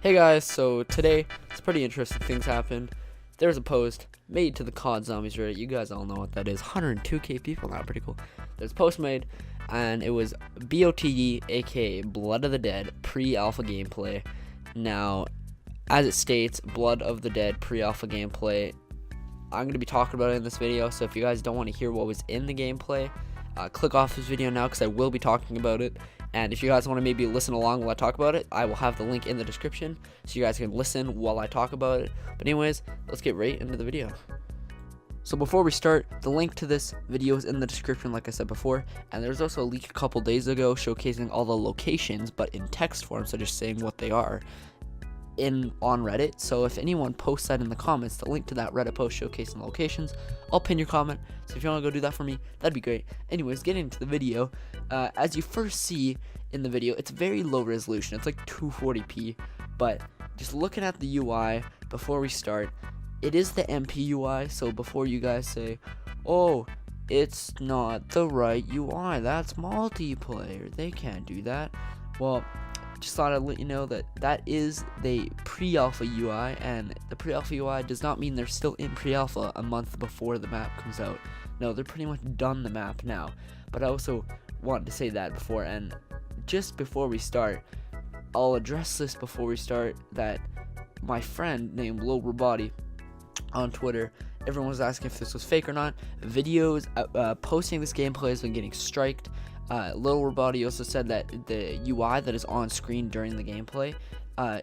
Hey guys, so today, some pretty interesting things happened. There's a post made to the COD Zombies Reddit. You guys all know what that is. 102k people, not pretty cool. There's a post made, and it was BOTD, aka Blood of the Dead, pre-alpha gameplay. Now, as it states, Blood of the Dead pre-alpha gameplay. I'm going to be talking about it in this video, so if you guys don't want to hear what was in the gameplay, click off this video now because I will be talking about it. And if you guys want to maybe listen along while I talk about it, I will have the link in the description so you guys can listen while I talk about it. But anyways, let's get right into the video. So before we start, the link to this video is in the description like I said before, and there's also a leak a couple days ago showcasing all the locations but in text form, so just saying what they are on Reddit. So if anyone posts that in the comments, the link to that Reddit post showcasing the locations, I'll pin your comment. So if you want to go do that for me, that'd be great. Anyways, getting into the video, as you first see in the video, it's very low resolution. It's like 240p, but just looking at the UI before we start, it is the MP UI. So before you guys say, oh, it's not the right UI, that's multiplayer, they can't do that. Well, just thought I'd let you know that that is the pre-alpha UI, and the pre-alpha UI does not mean they're still in pre-alpha a month before the map comes out. No, they're pretty much done the map now. But I also wanted to say that before, and just before we start, I'll address this before we start, that my friend named Lil Roboti on Twitter, everyone was asking if this was fake or not. Videos posting this gameplay has been getting striked. Lil Roboti also said that the UI that is on screen during the gameplay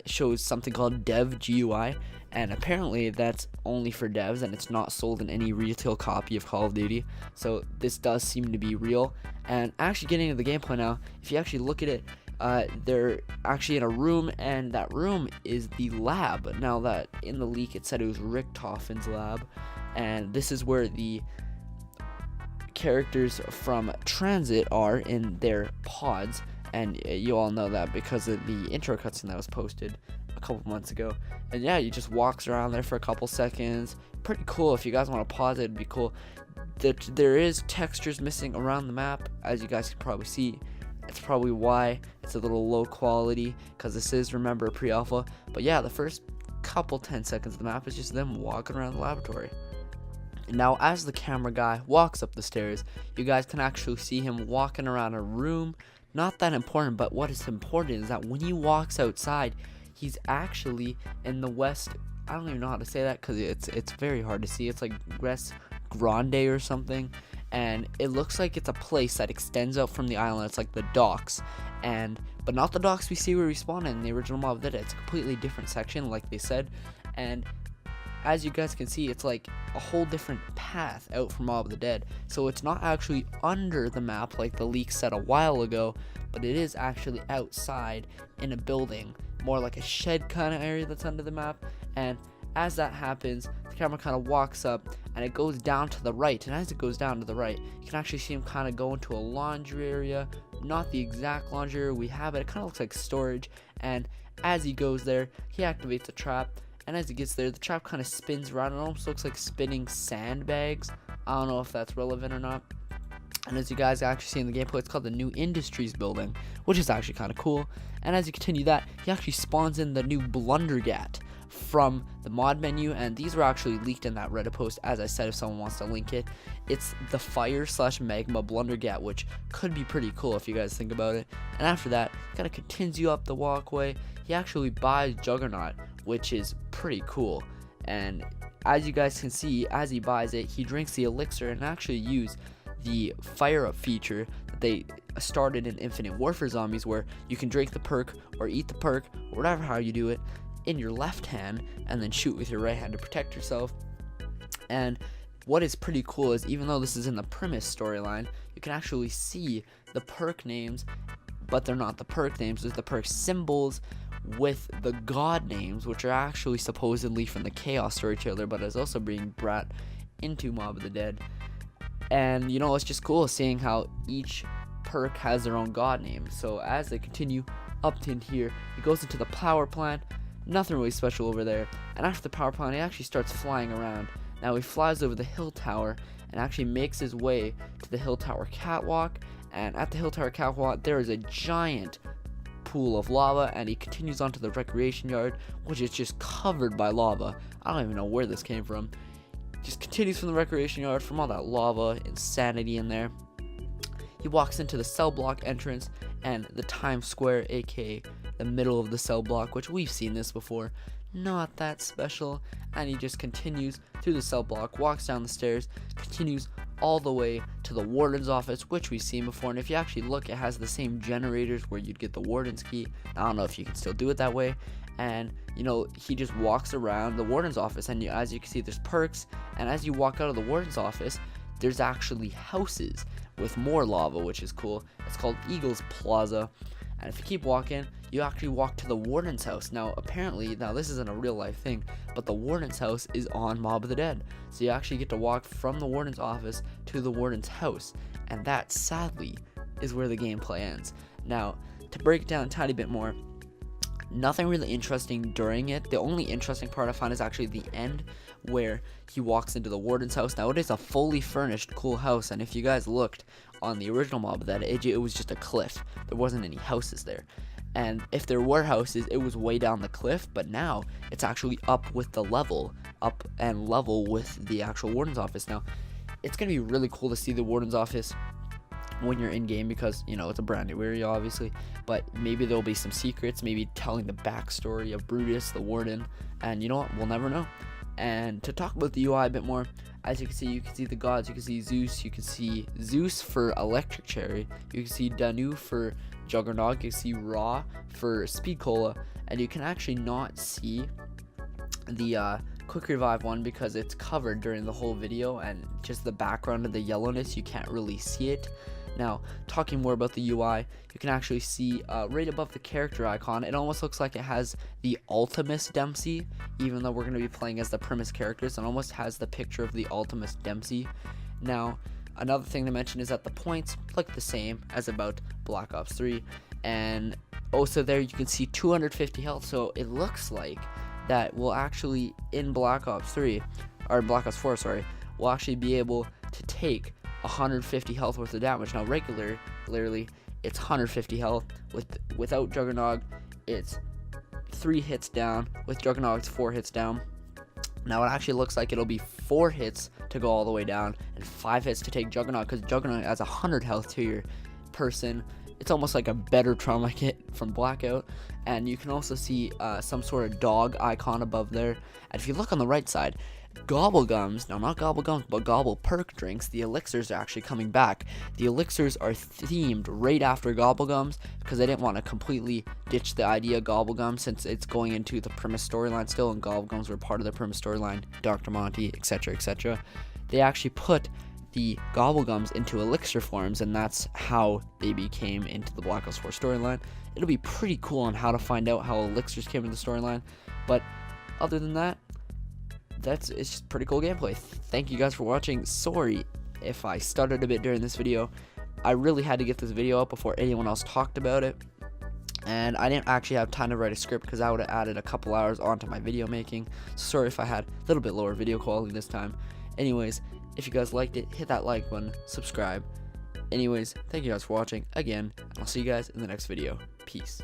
shows something called dev GUI, and apparently that's only for devs and it's not sold in any retail copy of Call of Duty. So this does seem to be real. And actually getting into the gameplay now, if you actually look at it, they're actually in a room, and that room is the lab. Now that in the leak it said it was Richtofen's lab, and this is where the characters from Transit are in their pods, and you all know that because of the intro cutscene that was posted a couple months ago. And yeah, you just walks around there for a couple seconds. Pretty cool. If you guys want to pause it, it'd be cool. There is textures missing around the map, as you guys can probably see. It's probably why it's a little low quality, because this is, remember, pre-alpha. But yeah, the first couple 10 seconds of the map is just them walking around the laboratory. Now, as the camera guy walks up the stairs, you guys can actually see him walking around a room. Not that important, but what is important is that when he walks outside, he's actually in the west. I don't even know how to say that because it's very hard to see. It's like West Grande or something, and it looks like it's a place that extends out from the island. It's like the docks, but not the docks we see where we spawn in the original Mob of the Dead. It's a completely different section, like they said, and as you guys can see, it's like a whole different path out from Mob of the Dead. So it's not actually under the map like the leak said a while ago, but it is actually outside in a building, more like a shed kind of area that's under the map. And as that happens, the camera kind of walks up and it goes down to the right. And as it goes down to the right, you can actually see him kind of go into a laundry area. Not the exact laundry area we have, but it kind of looks like storage. And as he goes there, he activates a trap. And as he gets there, the trap kind of spins around. It almost looks like spinning sandbags. I don't know if that's relevant or not. And as you guys actually see in the gameplay, it's called the New Industries building, which is actually kind of cool. And as you continue that, he actually spawns in the new Blundergat from the mod menu. And these were actually leaked in that Reddit post, as I said, if someone wants to link it. It's the fire/magma Blundergat, which could be pretty cool if you guys think about it. And after that, kind of continues up the walkway. He actually buys Juggernaut, which is pretty cool. And as you guys can see, as he buys it, he drinks the elixir and actually use the fire up feature that they started in Infinite Warfare Zombies, where you can drink the perk or eat the perk or whatever how you do it in your left hand and then shoot with your right hand to protect yourself. And what is pretty cool is, even though this is in the premise storyline, you can actually see the perk names, but they're not the perk names. There's the perk symbols with the god names, which are actually supposedly from the Chaos story trailer, but is also being brought into Mob of the Dead. And you know, it's just cool seeing how each perk has their own god name. So as they continue up to here, he goes into the power plant. Nothing really special over there. And after the power plant, he actually starts flying around. Now he flies over the hill tower and actually makes his way to the hill tower catwalk. And at the hill tower catwalk, there is a giant pool of lava, and he continues onto the recreation yard, which is just covered by lava. I don't even know where this came from. Just continues from the recreation yard, from all that lava, insanity in there. He walks into the cell block entrance and the Times Square, aka the middle of the cell block, which we've seen this before, not that special. And he just continues through the cell block, walks down the stairs, continues all the way to the warden's office, which we've seen before. And if you actually look, it has the same generators where you'd get the warden's key. I don't know if you can still do it that way. And he just walks around the warden's office, and as you can see, there's perks. And as you walk out of the warden's office, there's actually houses with more lava, which is cool. It's called Eagles Plaza. And if you keep walking, you actually walk to the warden's house. Now apparently, this isn't a real life thing, but the warden's house is on Mob of the Dead, so you actually get to walk from the warden's office to the warden's house. And that, sadly, is where the gameplay ends. Now, to break it down a tiny bit more, nothing really interesting during it. The only interesting part I find is actually the end, where he walks into the warden's house. Now, it is a fully furnished, cool house, and if you guys looked on the original Mob of the Dead, it was just a cliff. There wasn't any houses there. And if there were houses, it was way down the cliff, but now it's actually up with the level, up and level with the actual warden's office. Now, it's going to be really cool to see the warden's office when you're in game, because it's a brand new area, obviously, but maybe there'll be some secrets, maybe telling the backstory of Brutus, the warden, and you know what, we'll never know. And to talk about the UI a bit more, as you can see the gods. You can see Zeus, you can see Zeus for Electric Cherry, you can see Danu for Juggernaut, you can see Ra for Speed Cola, and you can actually not see the quick revive one because it's covered during the whole video, and just the background of the yellowness, you can't really see it. Now, talking more about the UI, you can actually see right above the character icon, it almost looks like it has the Ultimus Dempsey, even though we're going to be playing as the Primus characters. It almost has the picture of the Ultimus Dempsey. Now, another thing to mention is that the points look the same as about Black Ops 3, and also there you can see 250 health, so it looks like that we'll actually, in Black Ops 3, or Black Ops 4, sorry, we'll actually be able to take 150 health worth of damage. Now regularly it's 150 health. Without Juggernaut, it's 3 hits down. With Juggernaut, it's 4 hits down. Now it actually looks like it'll be 4 hits to go all the way down and 5 hits to take Juggernaut, because Juggernaut adds 100 health to your person. It's almost like a better trauma kit from Blackout. And you can also see some sort of dog icon above there. And if you look on the right side, Gobblegums, no, not Gobblegums, but Gobble Perk drinks, the elixirs are actually coming back. The elixirs are themed right after Gobblegums, because I didn't want to completely ditch the idea of Gobblegums, since it's going into the Primus storyline still, and Gobblegums were part of the Primus storyline, Dr. Monty, etc., etc. They actually put the Gobblegums into elixir forms, and that's how they became into the Black Ops 4 storyline. It'll be pretty cool on how to find out how elixirs came into the storyline, but other than that, it's just pretty cool gameplay. Thank you guys for watching. Sorry if I stuttered a bit during this video. I really had to get this video up before anyone else talked about it, and I didn't actually have time to write a script because I would have added a couple hours onto my video making. So sorry if I had a little bit lower video quality this time. Anyways, if you guys liked it, hit that like button, subscribe. Anyways, thank you guys for watching again, and I'll see you guys in the next video. Peace.